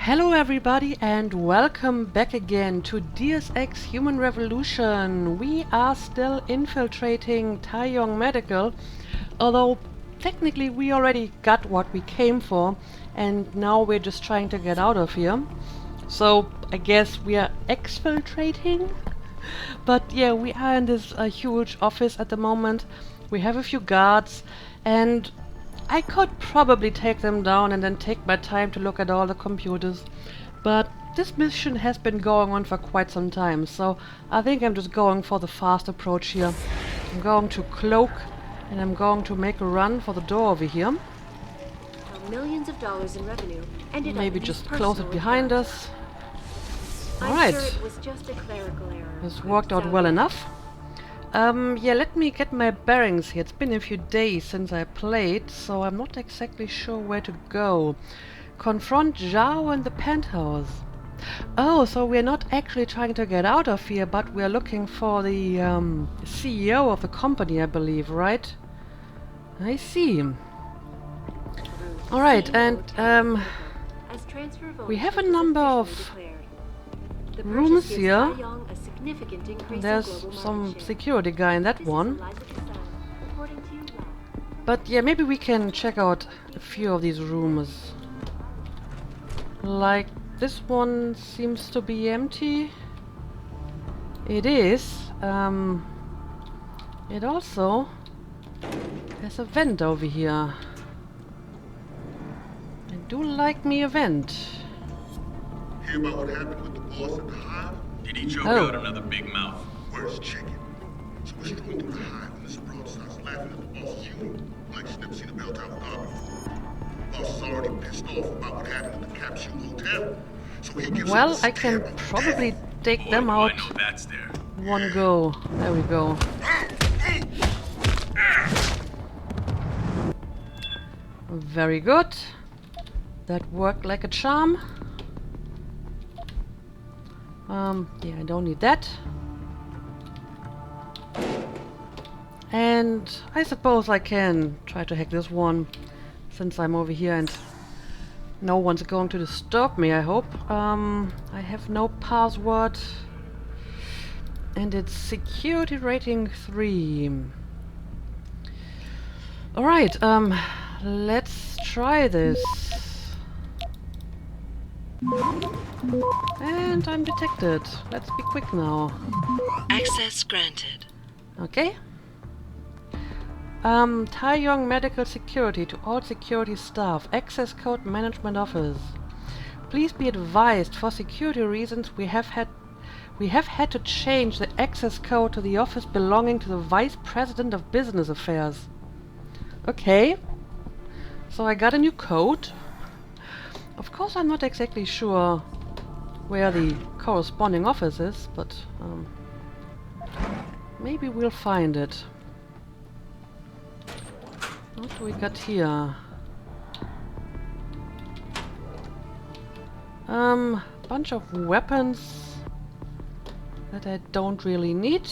Hello everybody and welcome back again to Deus Ex Human Revolution. We are still infiltrating Tae-Young Medical, although technically we already got what we came for and now we're just trying to get out of here. So I guess we are exfiltrating? But yeah, we are in this huge office at the moment. We have a few guards and I could probably take them down and then take my time to look at all the computers, but this mission has been going on for quite some time, so I think I'm just going for the fast approach here. I'm going to cloak and I'm going to make a run for the door over here. Millions of dollars in revenue. Maybe just close it behind us. Alright. I'm sure it was just a clerical error. This worked out well enough. Yeah, let me get my bearings here. It's been a few days since I played, so I'm not exactly sure where to go. Confront Zhao in the penthouse. Oh, so we're not actually trying to get out of here, but we're looking for the CEO of the company, I believe, right? I see. Alright, and we have a number of rooms here. There's some security guy in that one. But yeah, maybe we can check out a few of these rooms. Like, this one seems to be empty. It is. It also has a vent over here. I do like me a vent. Hear about what happened with the boss at the hive? Did he choke out another big mouth? Where's chicken? So we're strolling through the hive when this broad starts laughing at the boss's humor, like she's never seen a bell tower guard before. The boss is already pissed off about what happened at the capsule hotel, so he gives well, I can probably take them out. I know that's there. One go. There we go. Very good. That worked like a charm. Yeah, I don't need that. And I suppose I can try to hack this one, since I'm over here and no one's going to disturb me, I hope. I have no password. And it's security rating 3. Alright, let's try this. And I'm detected. Let's be quick now. Access granted. Okay. Tae-Young Medical Security to all security staff. Access code management office. Please be advised, for security reasons we have had to change the access code to the office belonging to the Vice President of Business Affairs. Okay. So I got a new code. Of course I'm not exactly sure where the corresponding office is, but maybe we'll find it. What do we got here? Bunch of weapons that I don't really need.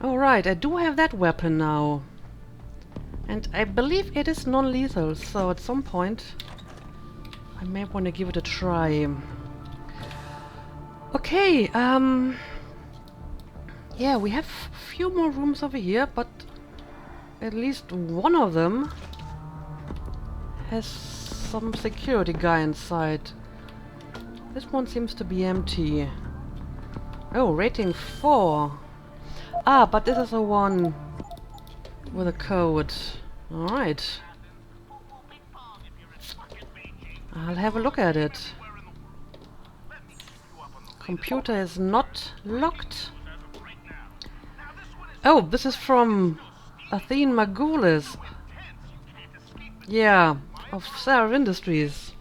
Alright, I do have that weapon now. And I believe it is non-lethal, so at some point I may want to give it a try. Okay, yeah, we have a few more rooms over here, but at least one of them has some security guy inside. This one seems to be empty. Oh, rating 4. Ah, but this is the one with a code. Alright. I'll have a look at it. Computer is not locked. Oh, this is from Athene Magoulis. Yeah, of Seraph Industries.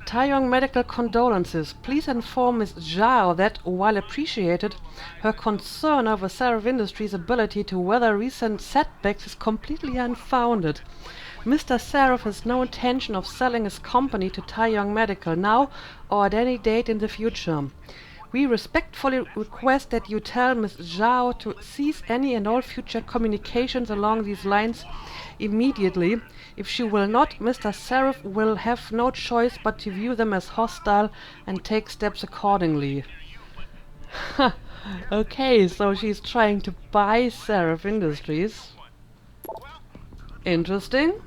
Tae-Young Medical condolences. Please inform Ms. Zhao that, while appreciated, her concern over Seraph Industries' ability to weather recent setbacks is completely unfounded. Mr. Seraph has no intention of selling his company to Tae-Young Medical now or at any date in the future. We respectfully request that you tell Ms. Zhao to cease any and all future communications along these lines immediately. If she will not, Mr. Seraph will have no choice but to view them as hostile and take steps accordingly. Okay, so she's trying to buy Seraph Industries. Interesting.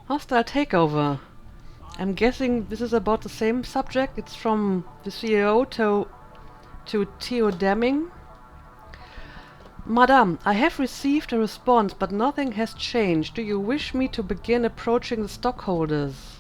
Hostile takeover. I'm guessing this is about the same subject. It's from the CEO to Tae-Young. Madame, I have received a response, but nothing has changed. Do you wish me to begin approaching the stockholders?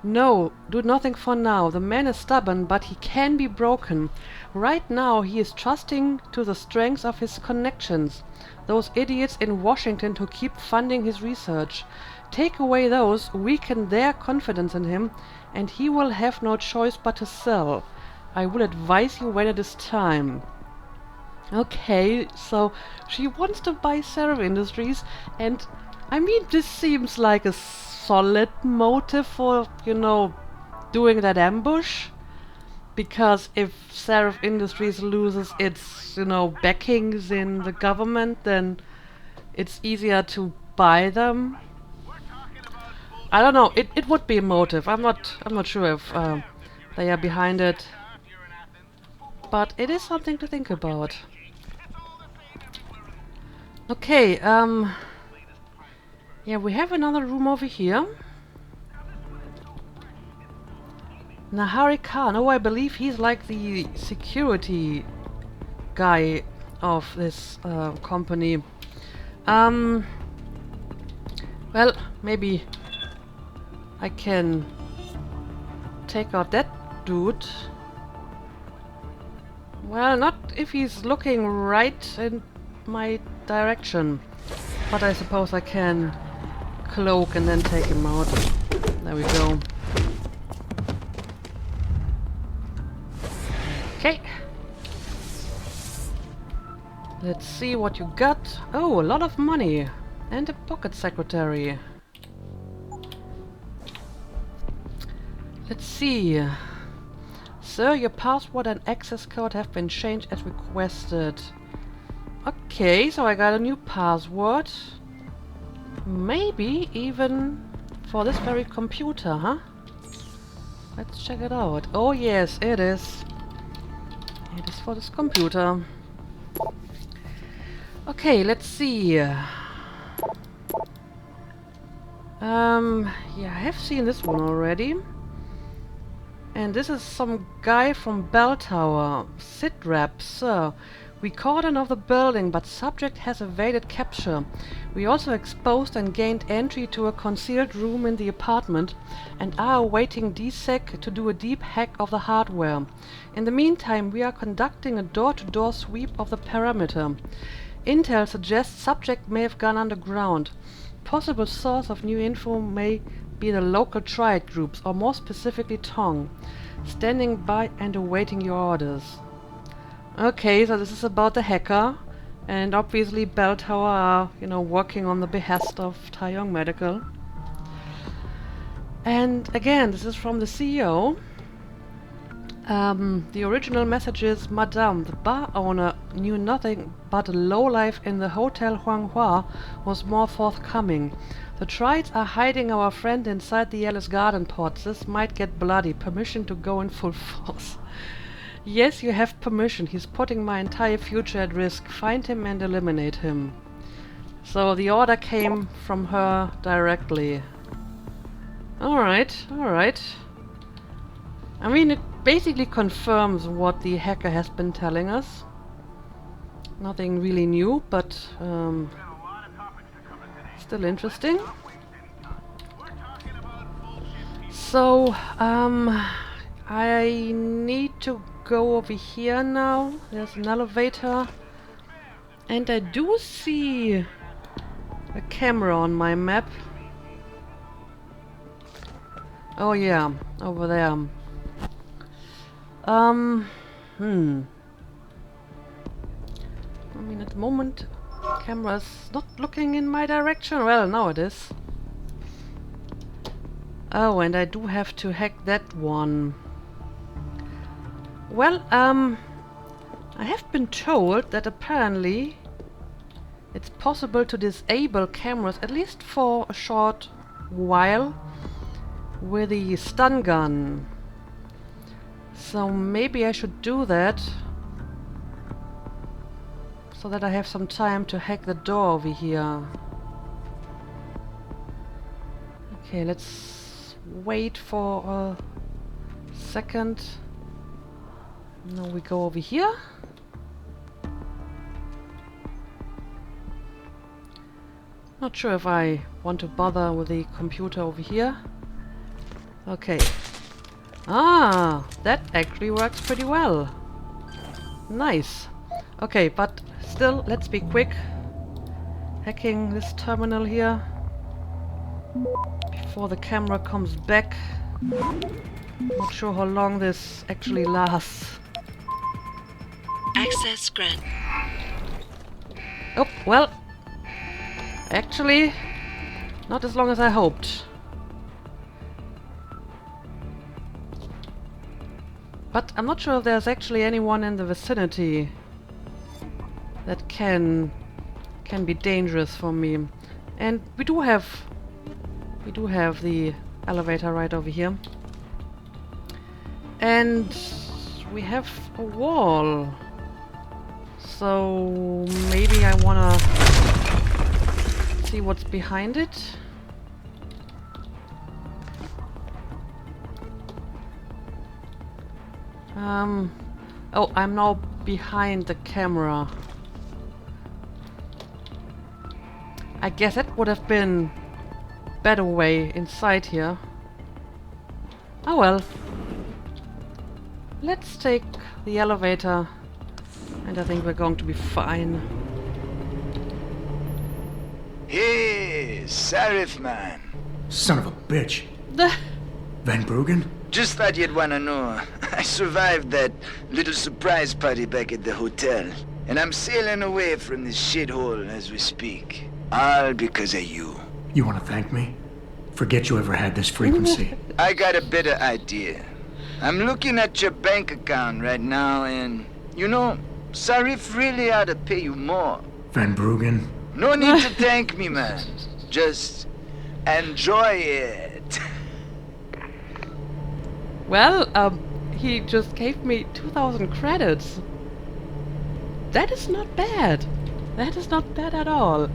No, do nothing for now. The man is stubborn, but he can be broken. Right now he is trusting to the strength of his connections. Those idiots in Washington who keep funding his research. Take away those, weaken their confidence in him, and he will have no choice but to sell. I will advise you when it is time. Okay, so she wants to buy Seraph Industries, and I mean, this seems like a solid motive for, you know, doing that ambush. Because if Seraph Industries loses its, you know, backings in the government, then it's easier to buy them. I don't know. It would be a motive. I'm not sure if they are behind it, but it is something to think about. Okay. Yeah, we have another room over here. Nahari Khan. Oh, I believe he's like the security guy of this company. Well, maybe I can take out that dude. Well, not if he's looking right in my direction. But I suppose I can cloak and then take him out. There we go. Okay. Let's see what you got. Oh, a lot of money. And a pocket secretary. Let's see. Sir, your password and access code have been changed as requested. Okay, so I got a new password. Maybe even for this very computer, huh? Let's check it out. Oh yes, it is. It is for this computer. Okay, let's see. Yeah, I have seen this one already. And this is some guy from Bell Tower. Sit rep, sir. We cordoned off the building, but subject has evaded capture. We also exposed and gained entry to a concealed room in the apartment and are awaiting DSEC to do a deep hack of the hardware. In the meantime, we are conducting a door-to-door sweep of the perimeter. Intel suggests subject may have gone underground. Possible source of new info may be the local triad groups, or more specifically Tong. Standing by and awaiting your orders. Okay, so this is about the hacker, and obviously Bell Tower are, you know, working on the behest of Tae-Young Medical. And again, this is from the CEO. The original message is, Madame, the bar owner knew nothing but a lowlife in the Hotel Huanghua was more forthcoming. The triads are hiding our friend inside the Alice Garden pods. This might get bloody. Permission to go in full force. Yes, you have permission. He's putting my entire future at risk. Find him and eliminate him. So the order came from her directly. Alright, alright. I mean, it basically confirms what the hacker has been telling us. Nothing really new, but still interesting. So, I need to go over here now. There's an elevator. And I do see a camera on my map. Oh yeah, over there. I mean, at the moment, camera's not looking in my direction. Well, now it is. Oh, and I do have to hack that one. Well, I have been told that apparently it's possible to disable cameras, at least for a short while, with the stun gun. So maybe I should do that, so that I have some time to hack the door over here. Okay, let's wait for a second. Now we go over here. Not sure if I want to bother with the computer over here. Okay. Ah, that actually works pretty well. Nice. Okay, but still, let's be quick. Hacking this terminal here before the camera comes back. Not sure how long this actually lasts. Access granted. Oh, well, actually, not as long as I hoped. But I'm not sure if there's actually anyone in the vicinity that can be dangerous for me. And we do have the elevator right over here. And we have a wall. So maybe I wanna see what's behind it. Oh, I'm now behind the camera. I guess that would have been better way inside here. Oh well. Let's take the elevator, and I think we're going to be fine. Hey, Sarif man. Son of a bitch. The Van Bruggen? Just thought you'd want to know. I survived that little surprise party back at the hotel. And I'm sailing away from this shithole as we speak. All because of you. You want to thank me? Forget you ever had this frequency. I got a better idea. I'm looking at your bank account right now and, you know, Sarif really ought to pay you more. Van Bruggen? No need to thank me, man. Just enjoy it. well, he just gave me 2,000 credits. That is not bad. That is not bad at all.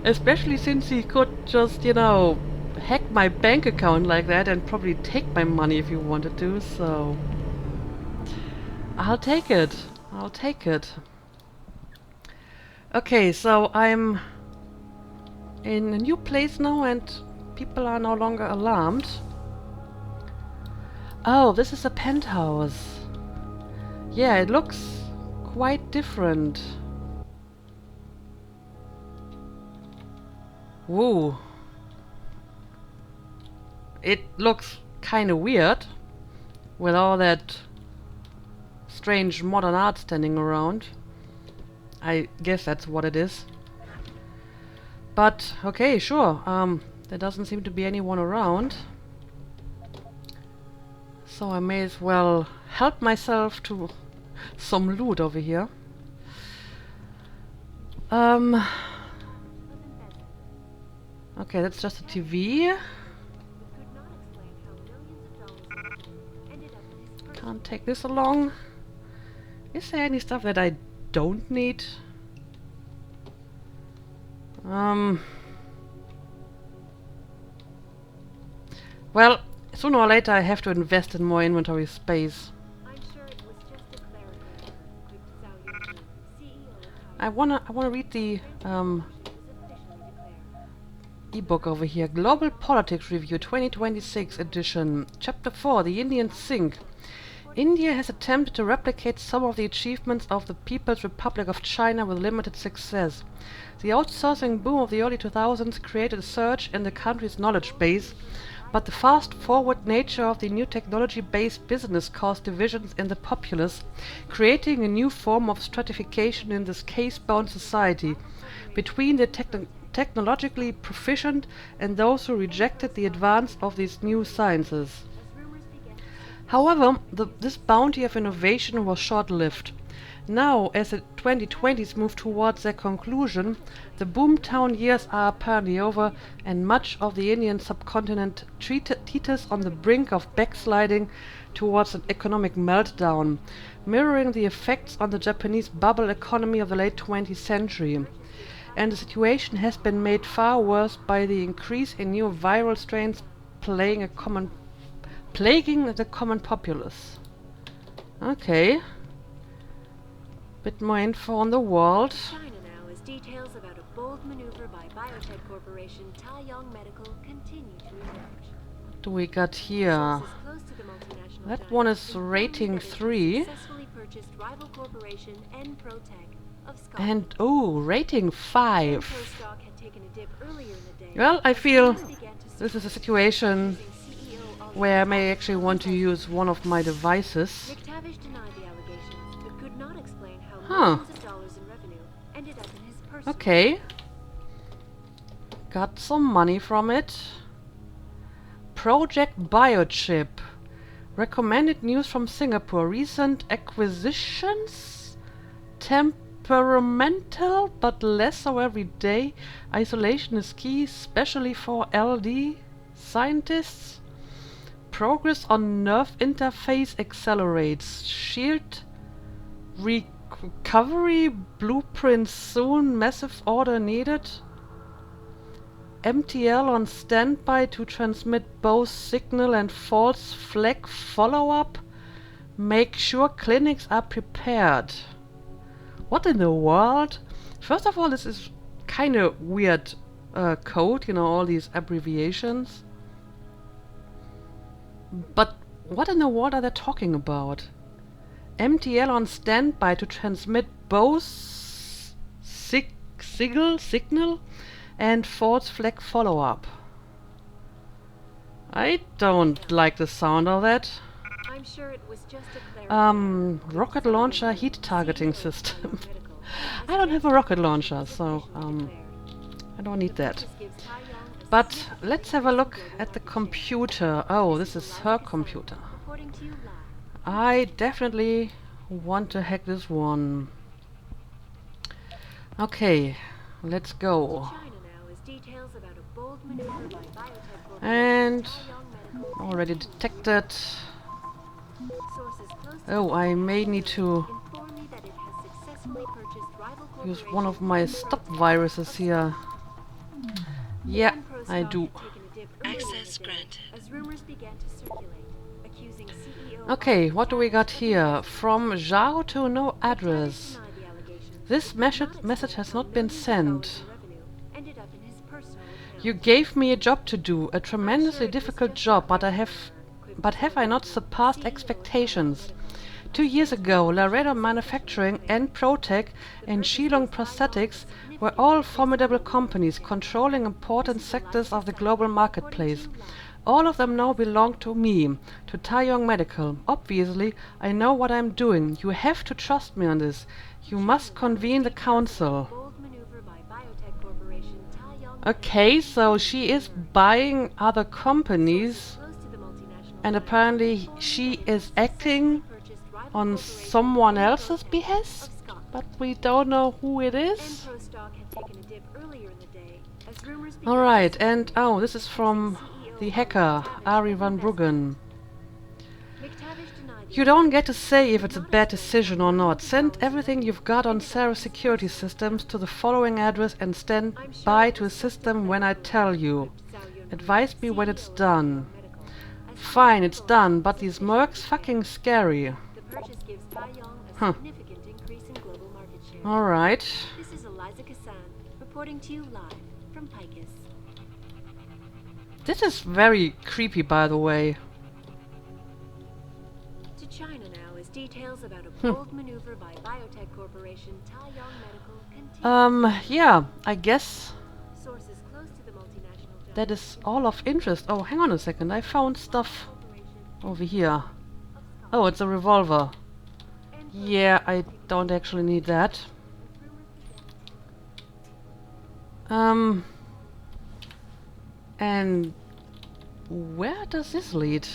Especially since he could just, you know, hack my bank account like that and probably take my money if he wanted to, so I'll take it. I'll take it. Okay, so I'm in a new place now and people are no longer alarmed. Oh, this is a penthouse. Yeah, it looks quite different. Whoa. It looks kind of weird with all that strange modern art standing around. I guess that's what it is. But okay, sure. There doesn't seem to be anyone around. So I may as well help myself to some loot over here. Okay, that's just a TV. Can't take this along. Is there any stuff that I don't need? Well, sooner or later I have to invest in more inventory space. I'm sure it was just a clerical error. Tae-Young, CEO of I wanna read the officially declared. ebook over here. Global Politics Review 2026 edition. Chapter 4, The Indian Sink. India has attempted to replicate some of the achievements of the People's Republic of China with limited success. The outsourcing boom of the early 2000s created a surge in the country's knowledge base, but the fast-forward nature of the new technology-based business caused divisions in the populace, creating a new form of stratification in this case-bound society between the technologically proficient and those who rejected the advance of these new sciences. However, this bounty of innovation was short-lived. Now, as the 2020s move towards their conclusion, the boomtown years are apparently over, and much of the Indian subcontinent teeters on the brink of backsliding towards an economic meltdown, mirroring the effects on the Japanese bubble economy of the late 20th century. And the situation has been made far worse by the increase in new viral strains plaguing the common populace. Okay. Bit more info on the world. China now, as details about a bold maneuver by biotech corporation Tae-Young Medical continue to emerge. What do we got here? Sources close to the multinational That giant one is confirm rating that it 3. successfully purchased rival corporation Protech of Scotland. And oh, rating 5. Pro stock had taken a dip earlier in the day. Well, I feel Began to this is a situation using CEO where I may actually want to use one of my devices. McTavish denied the allegations, but could not explain how Huh. millions of dollars in revenue ended up in his personal. Okay. Got some money from it. Project Biochip. Recommended news from Singapore. Recent acquisitions? Temperamental, but less so every day. Isolation is key, especially for LD scientists. Progress on nerve interface accelerates. Shield recovery blueprint soon. Massive order needed. MTL on standby to transmit both signal and false flag follow-up. Make sure clinics are prepared. What in the world? First of all, this is kind of weird code, you know, all these abbreviations. But what in the world are they talking about? MTL on standby to transmit both signal and false flag follow-up. I don't like the sound of that. I'm sure it was just a Rocket launcher heat targeting system. I don't have a rocket launcher, so I don't need that. But let's have a look at the computer. Oh, this is her computer. I definitely want to hack this one. Okay, let's go. And already detected. Oh, I may need to use one of my stop viruses here. Yeah, I do. Access granted. Okay, what do we got here? From Zhao to no address. This message has not been sent. You gave me a job to do, a tremendously difficult job, but have I not surpassed expectations? 2 years ago, Laredo Manufacturing and Protech and Shillong Prosthetics were all formidable companies controlling important sectors of the global marketplace. All of them now belong to me, to Tae-Young Medical. Obviously, I know what I'm doing. You have to trust me on this. You must convene the council. Okay, so she is buying other companies, and apparently she is acting on someone else's behest, but we don't know who it is. Alright, and oh, this is from the hacker, Ari van Bruggen. You don't get to say if it's a bad decision or not. Send everything you've got on Sarah's security systems to the following address and stand by to assist them when I tell you. Advise me when it's done. Fine, it's done, but these mercs fucking scary. Huh. Alright. This is Eliza Kassan, reporting to you live from PICUs. This is very creepy, by the way. To China now as details about a bold maneuver by biotech corporation Tae-Young Medical continue. Yeah, I guess Sources close to the multinational giant that is all of interest. Oh, hang on a second, I found stuff over here. Oh, it's a revolver. Yeah, I don't actually need that. And where does this lead?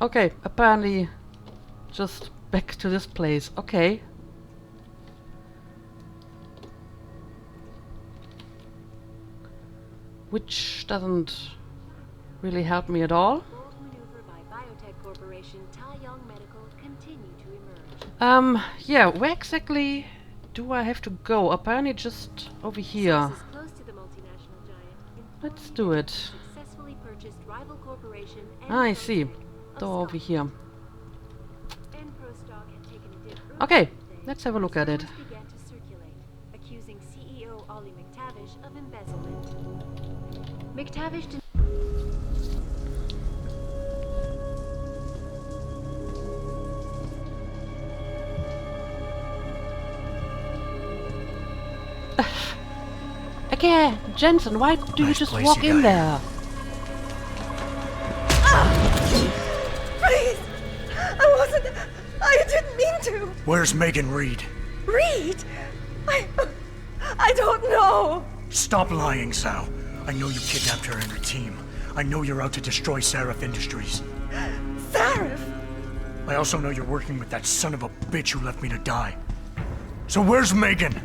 Okay, apparently just back to this place. Okay. Which doesn't really help me at all. Bold maneuver by Biotech Corporation Tae-Young Medical continue to emerge. Yeah, where exactly do I have to go? Apparently just over here. Sources close to the multinational giant Let's do it. successfully purchased rival corporation I see. Biotech Door over here. Enpro stock had taken a dip Okay, earlier today let's have a look at it. rumors began to circulate, accusing CEO Ollie McTavish of embezzlement. McTavish did Okay, Jensen, why do you Nice just place walk you in got there? Please! I didn't mean to! Where's Megan Reed? Reed! I don't know! Stop lying, Sal. I know you kidnapped her and her team. I know you're out to destroy Seraph Industries. Seraph! I also know you're working with that son of a bitch who left me to die. So where's Megan?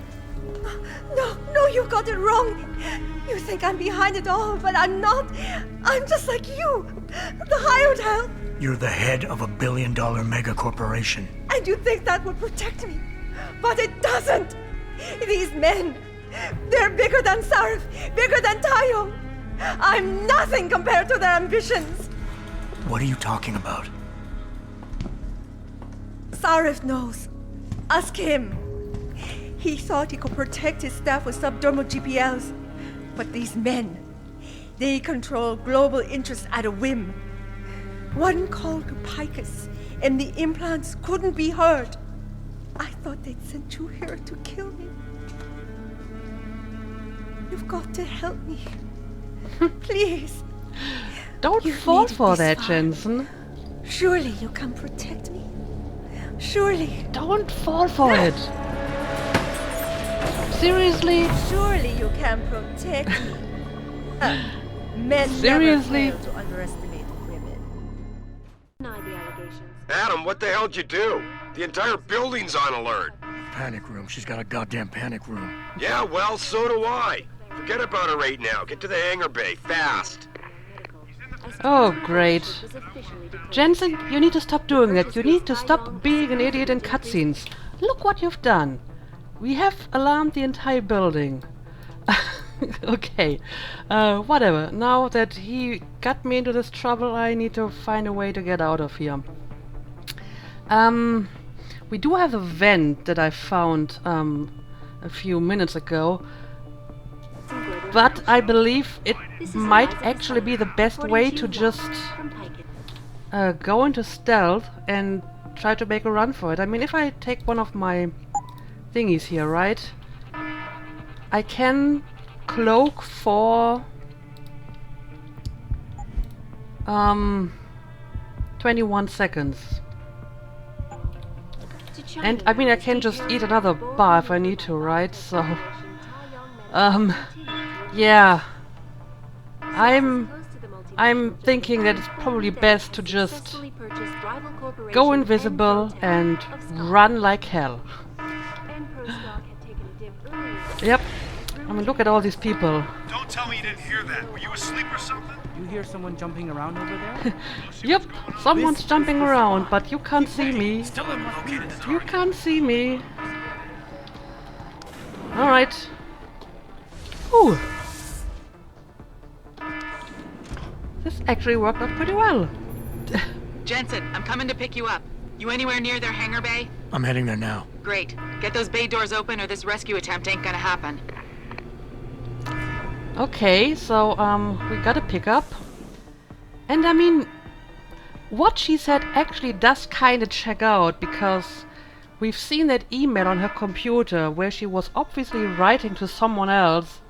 No, you got it wrong. You think I'm behind it all, but I'm not. I'm just like you. The hired help. You're the head of $1 billion mega corporation. And you think that would protect me. But it doesn't. These men, they're bigger than Seraph, bigger than Tae-Young. I'm nothing compared to their ambitions. What are you talking about? Seraph knows. Ask him. He thought he could protect his staff with subdermal GPLs. But these men, they control global interests at a whim. One call to PICUs, and the implants couldn't be heard. I thought they'd sent you here to kill me. You've got to help me. Please. Don't You've fall made it for this that, far. Jensen. Surely you can protect me. Surely. Don't fall for it. Seriously? Surely you can protect me. Men Seriously? never fail to underestimate women. deny the allegations. Adam, what the hell'd you do? The entire building's on alert. Panic room. She's got a goddamn panic room. Yeah, well, so do I. Forget about her right now. Get to the hangar bay, fast. Oh, great. Was officially declared. Jensen, you need to stop doing that. You need to stop being an idiot in cutscenes. Look what you've done. We have alarmed the entire building. Okay. Whatever. Now that he got me into this trouble, I need to find a way to get out of here. We do have a vent that I found a few minutes ago, but I believe it This is might Eliza actually be the Cassandra, best reporting way to to you just from PICUs. go into stealth and try to make a run for it. I mean, if I take one of my thingies here, right? I can cloak for 21 seconds. To China And I mean, I now, can just details eat of another bold bar if I maneuver need to, by right? Biotech So, Corporation, Tae-Young Medical continue to yeah. emerge. I'm Close to the multinational thinking giant, that it's probably Biotech best to has just successfully purchased rival corporation go invisible Infiltrating and of Scotland. run like hell. Enpro stock had taken a dip earlier. Yep. I mean, look at all these people. Don't tell me you didn't hear that. Were you asleep or something? You hear someone jumping around over there? Yep, someone's This is jumping the around, spot. but you can't see me. You can't see me. Alright. Ooh. This actually worked out pretty well. Jensen, I'm coming to pick you up. You anywhere near their hangar bay? I'm heading there now. Great. Get those bay doors open or this rescue attempt ain't gonna happen. Okay, so we got a pickup. And I mean, what she said actually does kind of check out, because we've seen that email on her computer where she was obviously writing to someone else,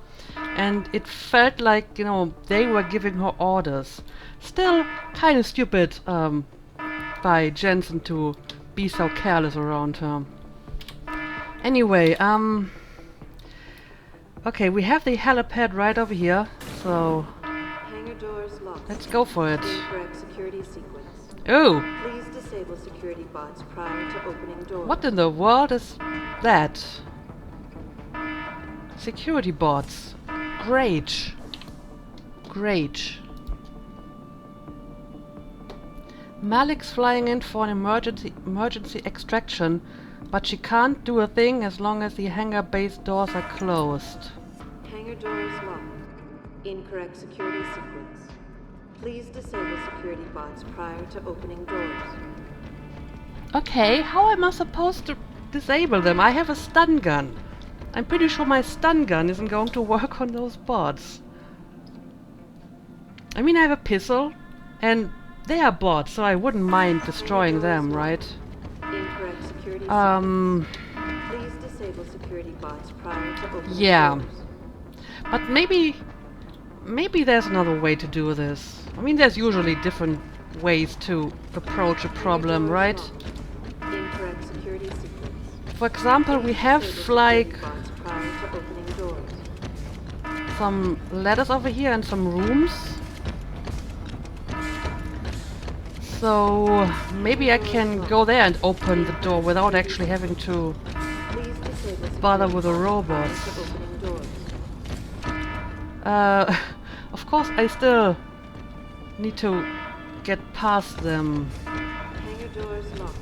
and it felt like, you know, they were giving her orders. Still kind of stupid by Jensen to be so careless around her. Anyway, okay, we have the helipad right over here, so Hangar doors locked. let's go for it. Incorrect security sequence. Oh! Please disable security bots prior to opening doors. What in the world is that? Security bots. Great. Great. Malik's flying in for an emergency extraction, but she can't do a thing as long as the hangar base doors are closed. Hangar doors locked. Incorrect security sequence. Please disable security bots prior to opening doors. Okay, how am I supposed to disable them? I have a stun gun. I'm pretty sure my stun gun isn't going to work on those bots. I mean, I have a pistol, and they are bots, so I wouldn't mind destroying them, right? Incorrect security sequence. Please disable security bots prior to opening doors. But maybe there's another way to do this. I mean, there's usually different ways to approach a problem, right? Incorrect security sequence. For example, we have like some ladders over here and some rooms. So maybe I can go there and open the door without actually having to bother with the robots. Of course, I still need to get past them. Hangar doors locked.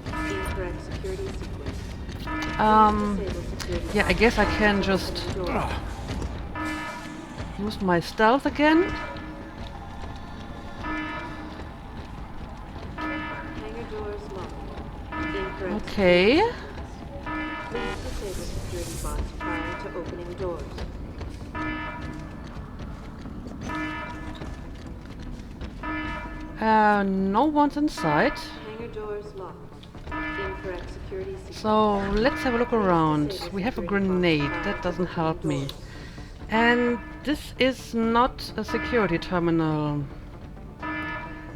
Incorrect security sequence. Yeah, I guess I can just use my stealth again. Hangar doors locked. Incorrect. Okay. Please disable security bots prior to opening doors. No one's inside. Hangar doors locked. Incorrect security sequence. So let's have a look around. We have a grenade. That doesn't help me. And this is not a security terminal.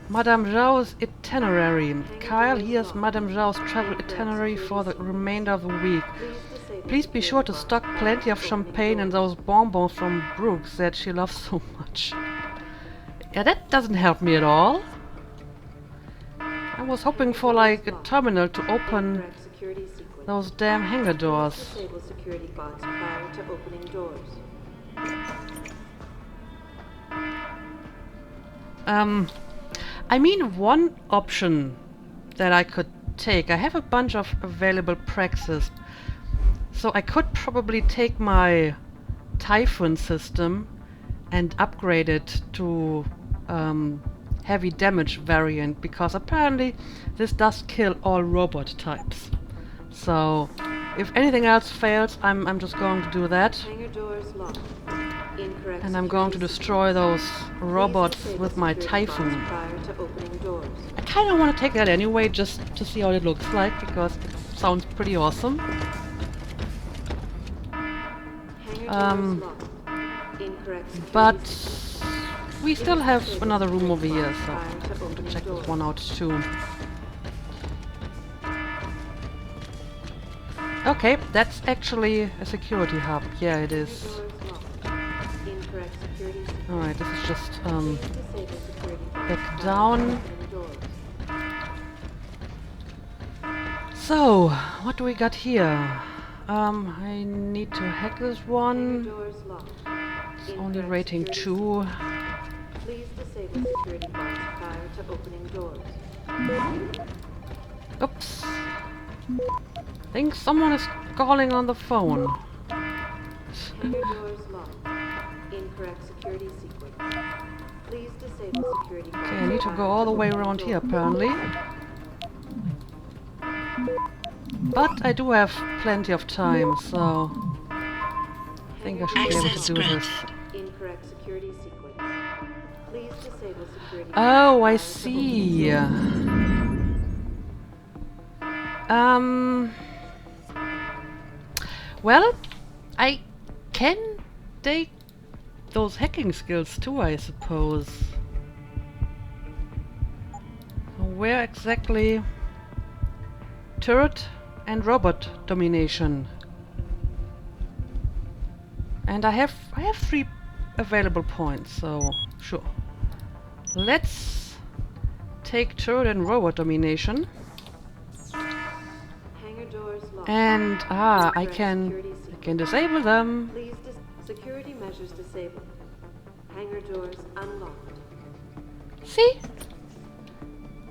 Madame Zhao's itinerary. Kyle, here's Madame Zhao's travel itinerary for the remainder of the week. Please be sure to stock plenty of champagne and those bonbons from Brooks that she loves so much. Yeah, that doesn't help me at all. I was hoping for like a terminal to open those damn hangar doors. Disable security bots prior to opening doors. I mean, one option that I could take, I have a bunch of available praxis, so I could probably take my Typhoon system and upgrade it to heavy damage variant, because apparently this does kill all robot types. So if anything else fails, I'm just going to do that. Hangar doors locked. Incorrect. And I'm going to destroy those robots with my Typhoon. Prior to opening doors. I kind of want to take that anyway, just to see how it looks like, because it sounds pretty awesome. Hangar doors locked. Incorrect. But we still have another room over here, so I'm going to check this one out too. Okay, that's actually a security hub. Yeah, it is. Alright, this is just back down. So, what do we got here? I need to hack this one. It's only rating 2. Please disable security bots prior to opening doors. Oops. I think someone is calling on the phone. Hangar doors locked. Incorrect security sequence. Please disable security bots. Okay, I need to go all the way around here apparently. But I do have plenty of time, so I think I should be able to do this. Incorrect security sequence. Please disable security. Oh, I see. Well, I can take those hacking skills too, I suppose. Where exactly? Turret and robot domination. And I have 3 available points, so sure. Let's take turret and robot domination. Hangar doors locked. And I can disable them. Please security measures disabled. Hangar doors unlocked. See?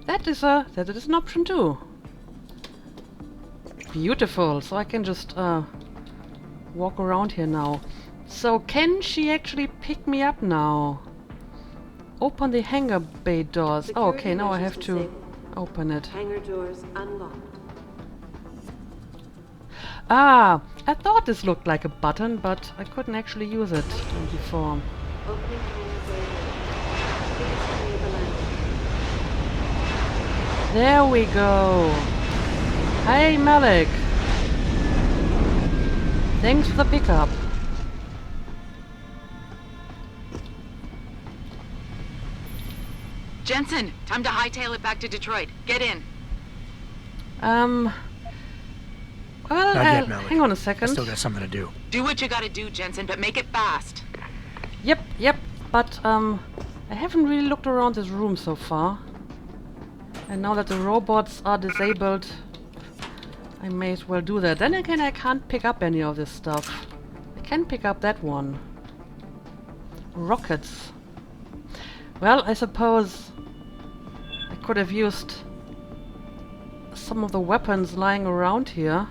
That is an option too. Beautiful. So I can just walk around here now. So can she actually pick me up now? Open the hangar bay doors. Oh, okay, now I have to open it. Hangar doors unlocked. Ah, I thought this looked like a button, but I couldn't actually use it before. Opening hangar bay door. Please clear the landing. There we go. Hey, Malik. Thanks for the pickup. Jensen, time to hightail it back to Detroit. Get in. Well, Not yet, Malik. hang on a I second. still got something to do. Do what you gotta do, Jensen, but make it fast. Yep, but I haven't really looked around this room so far. And now that the robots are disabled, I may as well do that. Then again, I can't pick up any of this stuff. I can pick up that one. Rockets. Well, I suppose I could have used some of the weapons lying around here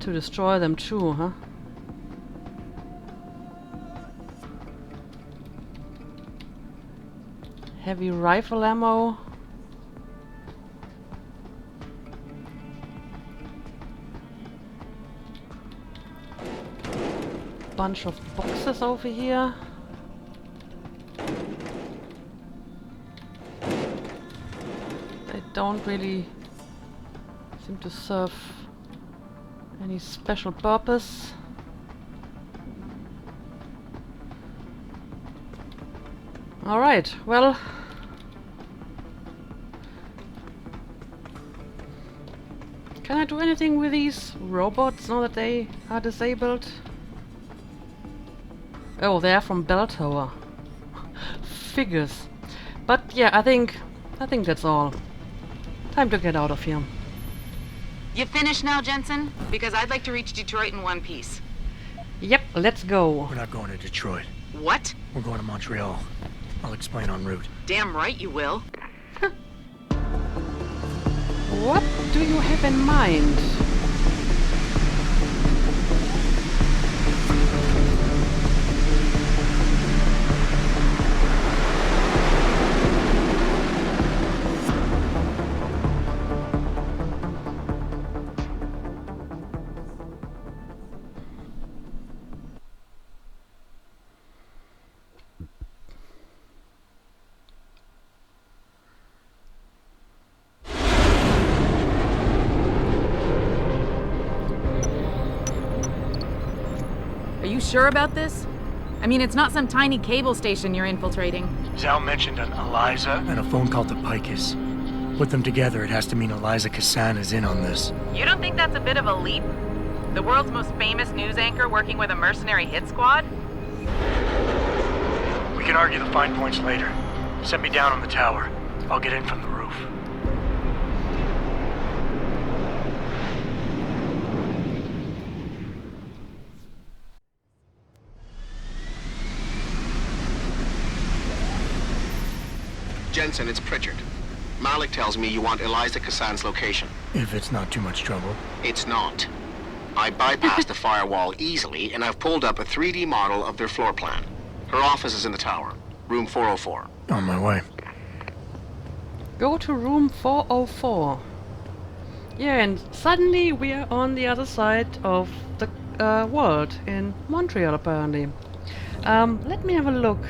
to destroy them too, huh? Heavy rifle ammo. Bunch of boxes over here. They don't really seem to serve any special purpose. Alright, well, can I do anything with these robots now that they are disabled? Oh, they are from Bell Tower. Figures. But yeah, I think that's all. Time to get out of here. You finished now, Jensen? Because I'd like to reach Detroit in one piece. Yep, let's go. We're not going to Detroit. What? We're going to Montreal. I'll explain en route. Damn right you will. What do you have in mind? Are you sure about this? I mean, it's not some tiny cable station you're infiltrating. Zal mentioned an Eliza and a phone call to Picus. Put them together, it has to mean Eliza Kassan is in on this. You don't think that's a bit of a leap? The world's most famous news anchor working with a mercenary hit squad? We can argue the fine points later. Set me down on the tower. I'll get in from the roof. Jensen, it's Pritchard. Malik tells me you want Eliza Kassan's location. If it's not too much trouble. It's not. I bypassed the firewall easily, and I've pulled up a 3D model of their floor plan. Her office is in the tower, room 404. On my way. Go to room 404. Yeah, and suddenly we are on the other side of the world, in Montreal apparently. Let me have a look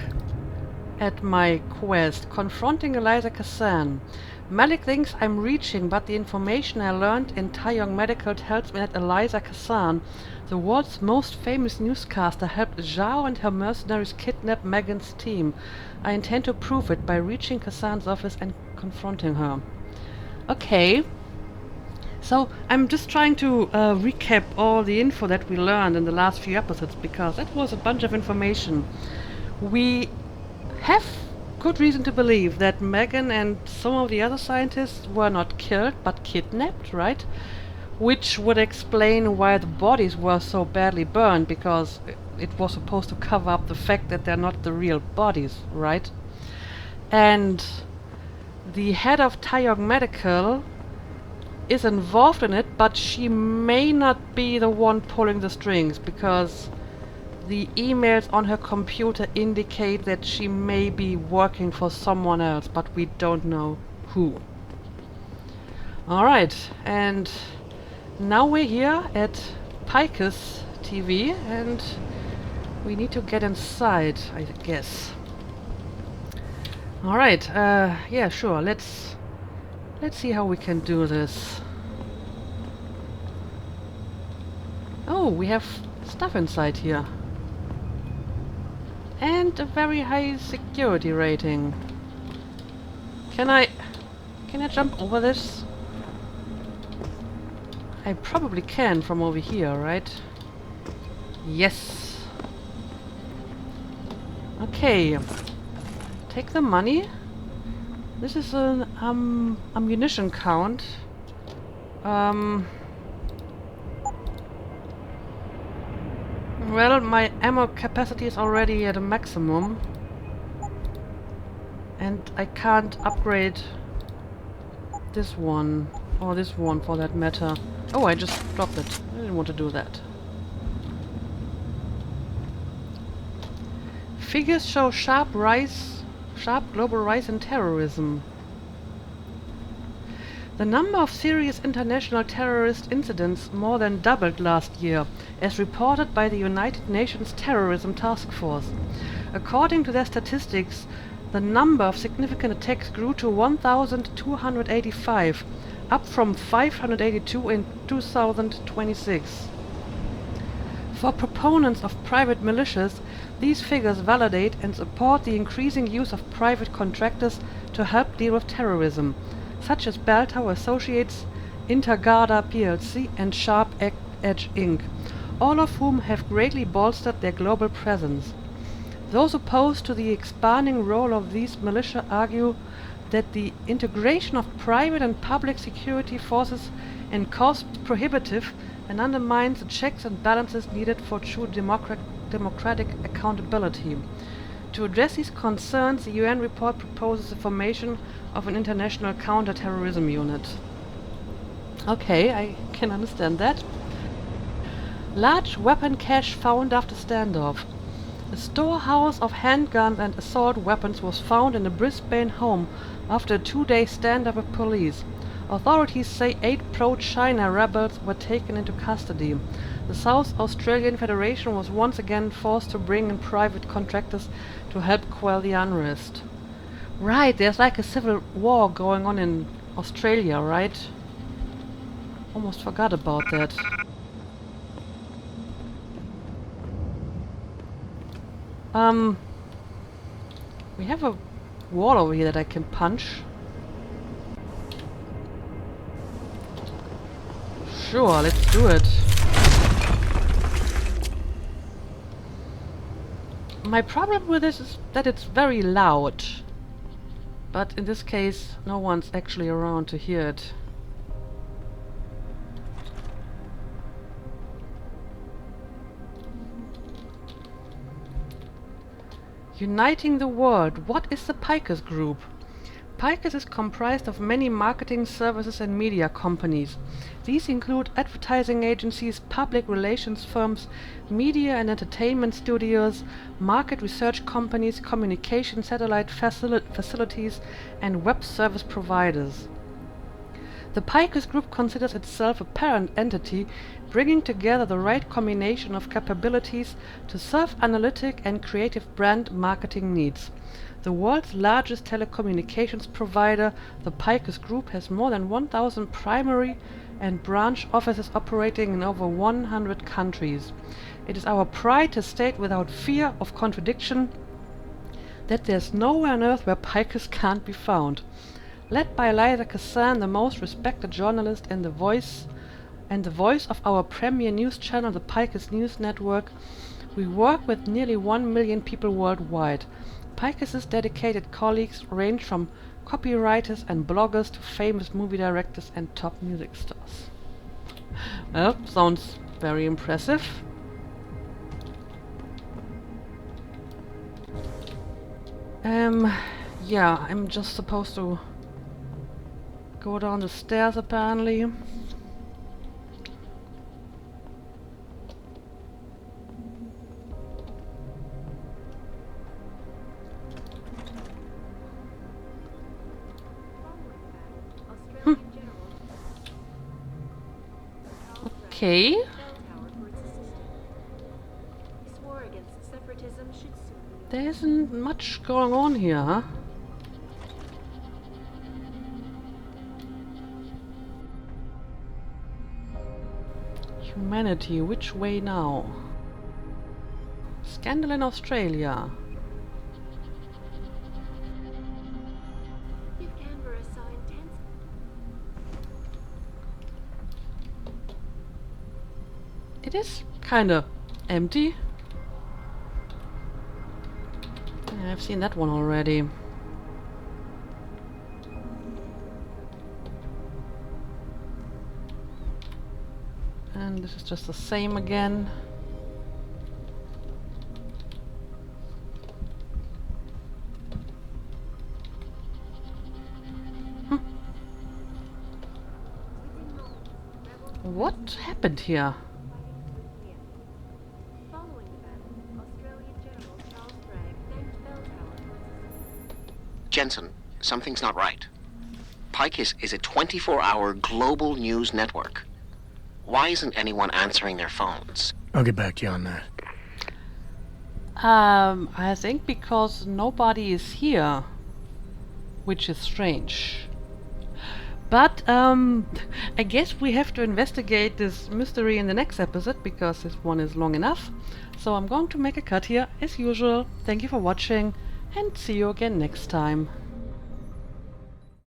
at my quest, confronting Eliza Kassan. Malik thinks I'm reaching, but the information I learned in Tae-Young Medical tells me that Eliza Kassan, the world's most famous newscaster, helped Zhao and her mercenaries kidnap Megan's team. I intend to prove it by reaching Kassan's office and confronting her. Okay. So, I'm just trying to recap all the info that we learned in the last few episodes, because that was a bunch of information. We have good reason to believe that Megan and some of the other scientists were not killed but kidnapped, right? Which would explain why the bodies were so badly burned, because it was supposed to cover up the fact that they're not the real bodies, right? And the head of Tae-Young Medical is involved in it, but she may not be the one pulling the strings, because the emails on her computer indicate that she may be working for someone else, but we don't know who. Alright, and now we're here at PICUs TV, and we need to get inside, I guess. Alright, yeah, sure, let's see how we can do this. Oh, we have stuff inside here. And a very high security rating. Can I jump over this? I probably can from over here, right? Yes. Okay. Take the money. This is an ammunition count. Well, my ammo capacity is already at a maximum. And I can't upgrade this one. Or this one for that matter. Oh, I just dropped it. I didn't want to do that. Figures show sharp global rise in terrorism. The number of serious international terrorist incidents more than doubled last year, as reported by the United Nations Terrorism Task Force. According to their statistics, the number of significant attacks grew to 1,285, up from 582 in 2026. For proponents of private militias, these figures validate and support the increasing use of private contractors to help deal with terrorism, such as Bell Tower Associates, Intergarda plc and Sharp Edge Inc., all of whom have greatly bolstered their global presence. Those opposed to the expanding role of these militia argue that the integration of private and public security forces is cost prohibitive and undermines the checks and balances needed for true democratic accountability. To address these concerns, the UN report proposes the formation of an international counter-terrorism unit. Okay, I can understand that. Large weapon cache found after standoff. A storehouse of handguns and assault weapons was found in a Brisbane home after a 2-day standoff with police. Authorities say 8 pro-China rebels were taken into custody. The South Australian Federation was once again forced to bring in private contractors to help quell the unrest. Right, there's like a civil war going on in Australia, right? Almost forgot about that. We have a wall over here that I can punch. Sure, let's do it. My problem with this is that it's very loud. But in this case, no one's actually around to hear it. Uniting the world. What is the PICUs Group? PICUs is comprised of many marketing services and media companies. These include advertising agencies, public relations firms, media and entertainment studios, market research companies, communication satellite facilities, and web service providers. The PICUs Group considers itself a parent entity, bringing together the right combination of capabilities to serve analytic and creative brand marketing needs. The world's largest telecommunications provider, the PICUs Group has more than 1,000 primary and branch offices operating in over 100 countries. It is our pride to state without fear of contradiction that there's nowhere on earth where PICUs can't be found. Led by Eliza Cassan, the most respected journalist and the voice of our premier news channel, the PICUs News Network, we work with nearly 1 million people worldwide. PICUs' dedicated colleagues range from copywriters and bloggers to famous movie directors and top music stars. Well, sounds very impressive. Yeah, I'm just supposed to go down the stairs apparently. Okay. There isn't much going on here, huh? Humanity, which way now? Scandal in Australia. It is kinda empty. Yeah, I've seen that one already. And this is just the same again. What happened here? Jensen, something's not right. PICUs is a 24-hour global news network. Why isn't anyone answering their phones? I'll get back to you on that. I think because nobody is here, which is strange. But, I guess we have to investigate this mystery in the next episode, because this one is long enough. So I'm going to make a cut here, as usual. Thank you for watching, and see you again next time.